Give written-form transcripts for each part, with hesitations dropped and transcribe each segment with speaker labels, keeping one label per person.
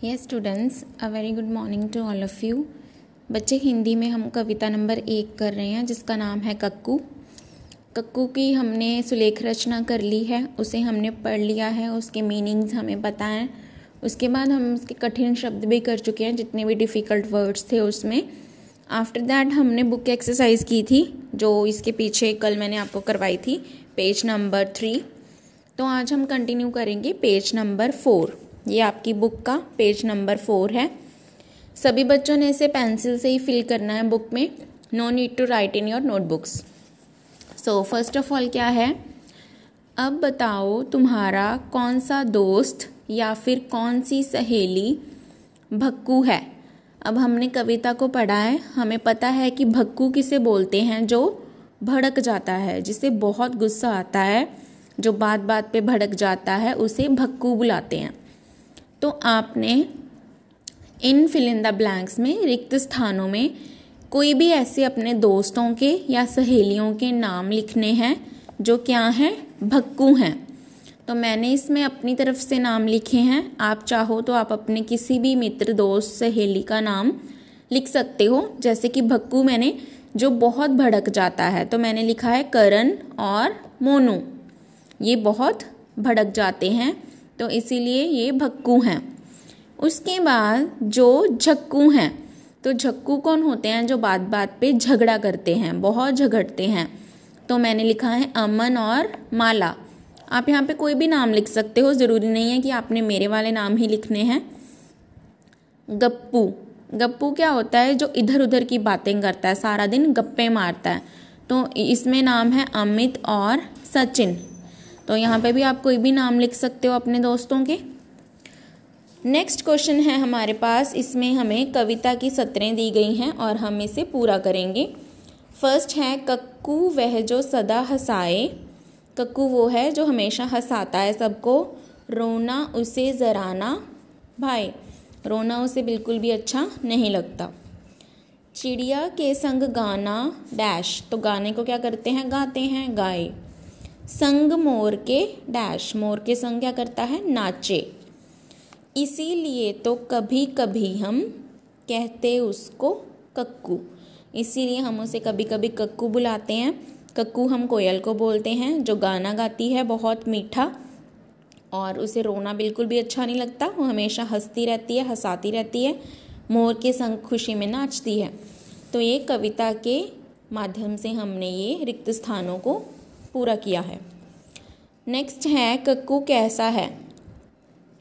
Speaker 1: Yes students, a very good morning to all of you. बच्चे, हिंदी में हम कविता number 1 कर रहे हैं जिसका नाम है कक्कू। कक्कू की हमने सुलेख रचना कर ली है, उसे हमने पढ़ लिया है, उसके मीनिंग्स हमें पता हैं। उसके बाद हम उसके कठिन शब्द भी कर चुके हैं, जितने भी डिफ़िकल्ट वर्ड्स थे उसमें। आफ्टर दैट हमने बुक एक्सरसाइज की थी, जो इसके पीछे कल मैंने आपको करवाई थी, पेज नंबर 3। तो आज हम कंटिन्यू करेंगे पेज नंबर 4। ये आपकी बुक का पेज नंबर 4 है। सभी बच्चों ने इसे पेंसिल से ही फिल करना है बुक में। No need to write in your notebooks. So first of all क्या है, अब बताओ तुम्हारा कौन सा दोस्त या फिर कौन सी सहेली भक्कू है। अब हमने कविता को पढ़ा है, हमें पता है कि भक्कू किसे बोलते हैं, जो भड़क जाता है, जिसे बहुत गुस्सा आता है, जो बात बात पे भड़क जाता है, उसे भक्कू बुलाते हैं। तो आपने इन फिल इन द ब्लैंक्स में, रिक्त स्थानों में, कोई भी ऐसे अपने दोस्तों के या सहेलियों के नाम लिखने हैं जो क्या हैं, भक्कू हैं। तो मैंने इसमें अपनी तरफ से नाम लिखे हैं। आप चाहो तो आप अपने किसी भी मित्र, दोस्त, सहेली का नाम लिख सकते हो। जैसे कि भक्कू मैंने जो बहुत भड़क जाता है, तो मैंने लिखा है करण और मोनू। ये बहुत भड़क जाते हैं, तो इसीलिए ये भक्कू हैं। उसके बाद जो झक्कू हैं, तो झक्कू कौन होते हैं, जो बात बात पे झगड़ा करते हैं, बहुत झगड़ते हैं। तो मैंने लिखा है अमन और माला। आप यहाँ पे कोई भी नाम लिख सकते हो, ज़रूरी नहीं है कि आपने मेरे वाले नाम ही लिखने हैं। गप्पू, गप्पू क्या होता है, जो इधर उधर की बातें करता है, सारा दिन गप्पे मारता है। तो इसमें नाम है अमित और सचिन। तो यहाँ पे भी आप कोई भी नाम लिख सकते हो अपने दोस्तों के। नेक्स्ट क्वेश्चन है हमारे पास, इसमें हमें कविता की सतरें दी गई हैं और हम इसे पूरा करेंगे। फर्स्ट है कक्कू वह जो सदा हंसाए। कक्कू वो है जो हमेशा हंसाता है सबको। रोना उसे जरा ना भाई, रोना उसे बिल्कुल भी अच्छा नहीं लगता। चिड़िया के संग गाना डैश, तो गाने को क्या करते हैं, गाते हैं, गाए। संग मोर के डैश, मोर के संग क्या करता है, नाचे। इसीलिए तो कभी कभी हम कहते उसको कक्कू, इसीलिए हम उसे कभी कभी कक्कू बुलाते हैं। कक्कू हम कोयल को बोलते हैं, जो गाना गाती है बहुत मीठा, और उसे रोना बिल्कुल भी अच्छा नहीं लगता, वो हमेशा हंसती रहती है, हंसाती रहती है, मोर के संग खुशी में नाचती है। तो ये कविता के माध्यम से हमने ये रिक्त स्थानों को पूरा किया है। नेक्स्ट है कक्कू कैसा है।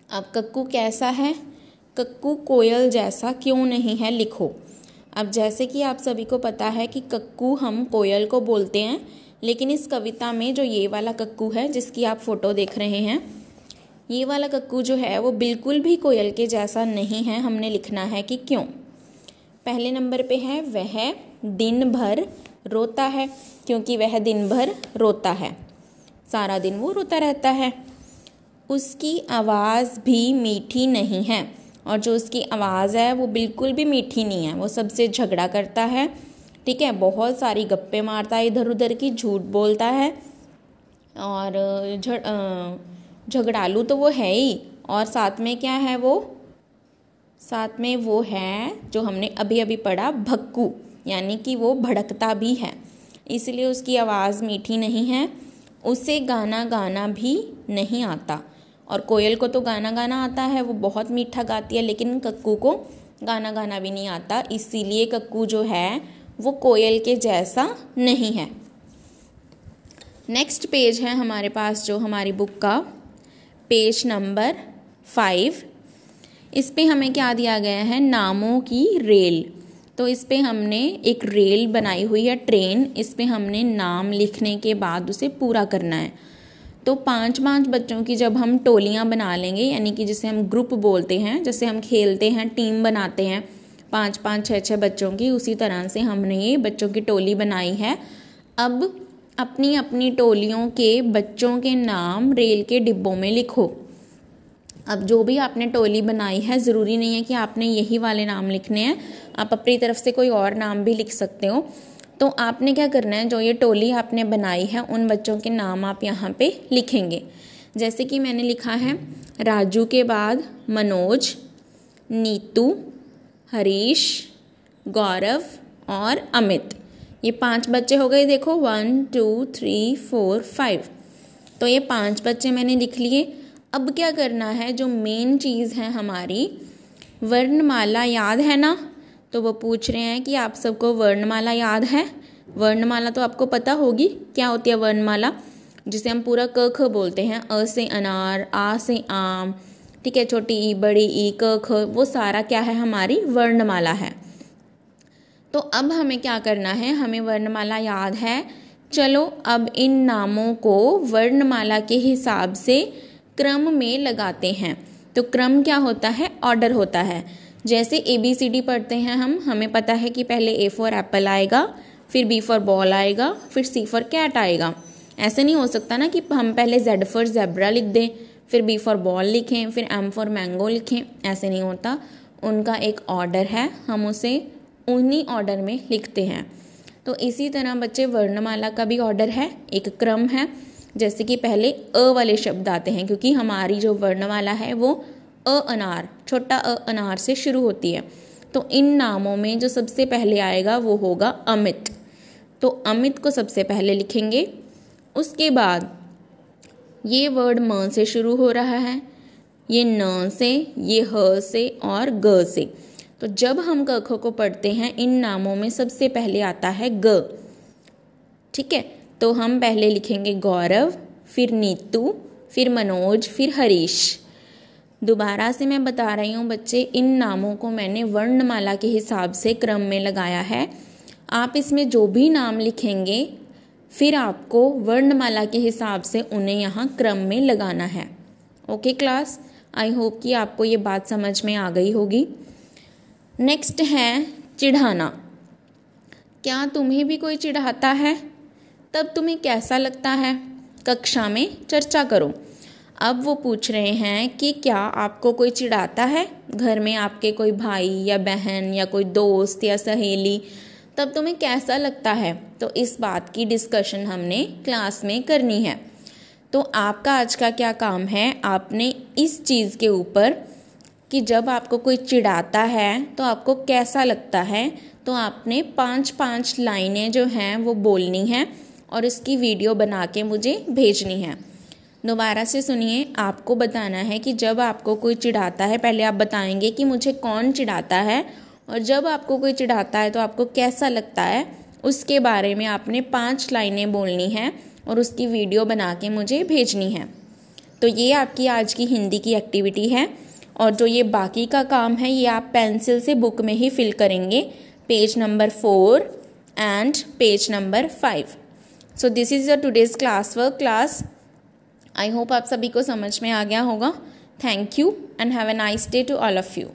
Speaker 1: अब कक्कू कैसा है, कक्कू कोयल जैसा क्यों नहीं है, लिखो। अब जैसे कि आप सभी को पता है कि कक्कू हम कोयल को बोलते हैं, लेकिन इस कविता में जो ये वाला कक्कू है, जिसकी आप फोटो देख रहे हैं, ये वाला कक्कू जो है वो बिल्कुल भी कोयल के जैसा नहीं है। हमने लिखना है कि क्यों। पहले नंबर पे है वह दिन भर रोता है, क्योंकि वह दिन भर रोता है, सारा दिन वो रोता रहता है। उसकी आवाज़ भी मीठी नहीं है, और जो उसकी आवाज़ है वो बिल्कुल भी मीठी नहीं है, वो सबसे झगड़ा करता है, ठीक है, बहुत सारी गप्पे मारता है इधर उधर की, झूठ बोलता है, और झगड़ालू तो वो है ही। और साथ में क्या है वो, साथ में वो है जो हमने अभी अभी पढ़ा, भक्कू, यानी कि वो भड़कता भी है, इसलिए उसकी आवाज़ मीठी नहीं है। उसे गाना गाना भी नहीं आता, और कोयल को तो गाना गाना आता है, वो बहुत मीठा गाती है, लेकिन कक्कू को गाना गाना भी नहीं आता, इसीलिए कक्कू जो है वो कोयल के जैसा नहीं है। नेक्स्ट पेज है हमारे पास जो हमारी बुक का, पेज नंबर 5। इस पे हमें क्या दिया गया है, नामों की रेल। तो इस पे हमने एक रेल बनाई हुई है, ट्रेन। इस पे हमने नाम लिखने के बाद उसे पूरा करना है। तो 5-5 बच्चों की जब हम टोलियां बना लेंगे, यानी कि जिसे हम ग्रुप बोलते हैं, जैसे हम खेलते हैं, टीम बनाते हैं 5-5, 6-6 बच्चों की, उसी तरह से हमने ये बच्चों की टोली बनाई है। अब अपनी अपनी टोलियों के बच्चों के नाम रेल के डिब्बों में लिखो। अब जो भी आपने टोली बनाई है, ज़रूरी नहीं है कि आपने यही वाले नाम लिखने हैं, आप अपनी तरफ से कोई और नाम भी लिख सकते हो। तो आपने क्या करना है, जो ये टोली आपने बनाई है, उन बच्चों के नाम आप यहाँ पे लिखेंगे। जैसे कि मैंने लिखा है राजू के बाद मनोज, नीतू, हरीश, गौरव और अमित। ये 5 बच्चे हो गए। देखो 1 2 3 4 5। तो ये 5 बच्चे मैंने लिख लिए। अब क्या करना है, जो मेन चीज़ है हमारी वर्णमाला याद है ना। तो वो पूछ रहे हैं कि आप सबको वर्णमाला याद है। वर्णमाला तो आपको पता होगी क्या होती है वर्णमाला, जिसे हम पूरा क ख बोलते हैं। अ से अनार, आ से आम, ठीक है, छोटी ई, बड़ी ई, क ख, वो सारा क्या है, हमारी वर्णमाला है। तो अब हमें क्या करना है, हमें वर्णमाला याद है। चलो अब इन नामों को वर्णमाला के हिसाब से क्रम में लगाते हैं। तो क्रम क्या होता है, ऑर्डर होता है। जैसे ABCD पढ़ते हैं हम, हमें पता है कि पहले A फॉर एप्पल आएगा, फिर B फॉर बॉल आएगा, फिर C फॉर कैट आएगा। ऐसे नहीं हो सकता ना कि हम पहले Z फॉर ज़ेब्रा लिख दें, फिर B फॉर बॉल लिखें, फिर M फॉर मैंगो लिखें। ऐसे नहीं होता, उनका एक ऑर्डर है, हम उसे उन्हीं ऑर्डर में लिखते हैं। तो इसी तरह बच्चे वर्णमाला का भी ऑर्डर है, एक क्रम है। जैसे कि पहले अ वाले शब्द आते हैं, क्योंकि हमारी जो वर्णमाला है वो अ अनार, छोटा अ अनार से शुरू होती है। तो इन नामों में जो सबसे पहले आएगा वो होगा अमित। तो अमित को सबसे पहले लिखेंगे। उसके बाद ये वर्ड म से शुरू हो रहा है, ये न से, ये ह से और ग से। तो जब हम क ख को पढ़ते हैं, इन नामों में सबसे पहले आता है ग, ठीक है। तो हम पहले लिखेंगे गौरव, फिर नीतू, फिर मनोज, फिर हरीश। दोबारा से मैं बता रही हूँ बच्चे, इन नामों को मैंने वर्णमाला के हिसाब से क्रम में लगाया है। आप इसमें जो भी नाम लिखेंगे फिर आपको वर्णमाला के हिसाब से उन्हें यहाँ क्रम में लगाना है। ओके क्लास, आई होप कि आपको ये बात समझ में आ गई होगी। नेक्स्ट है चिढ़ाना। क्या तुम्हें भी कोई चिढ़ाता है? तब तुम्हें कैसा लगता है? कक्षा में चर्चा करो। अब वो पूछ रहे हैं कि क्या आपको कोई चिढ़ाता है, घर में आपके कोई भाई या बहन या कोई दोस्त या सहेली, तब तुम्हें कैसा लगता है? तो इस बात की डिस्कशन हमने क्लास में करनी है। तो आपका आज का क्या काम है, आपने इस चीज़ के ऊपर कि जब आपको कोई चिढ़ाता है तो आपको कैसा लगता है, तो आपने 5-5 लाइनें जो हैं वो बोलनी हैं और इसकी वीडियो बना के मुझे भेजनी है। दोबारा से सुनिए, आपको बताना है कि जब आपको कोई चिढ़ाता है, पहले आप बताएंगे कि मुझे कौन चिढ़ाता है, और जब आपको कोई चिढ़ाता है तो आपको कैसा लगता है, उसके बारे में आपने 5 लाइनें बोलनी हैं और उसकी वीडियो बना के मुझे भेजनी है। तो ये आपकी आज की हिंदी की एक्टिविटी है, और जो ये बाकी का काम है ये आप पेंसिल से बुक में ही फिल करेंगे, page number 4 and page number 5। So this is your today's class work class. I hope आप सभी को समझ में आ गया होगा। Thank you and have a nice day to all of you.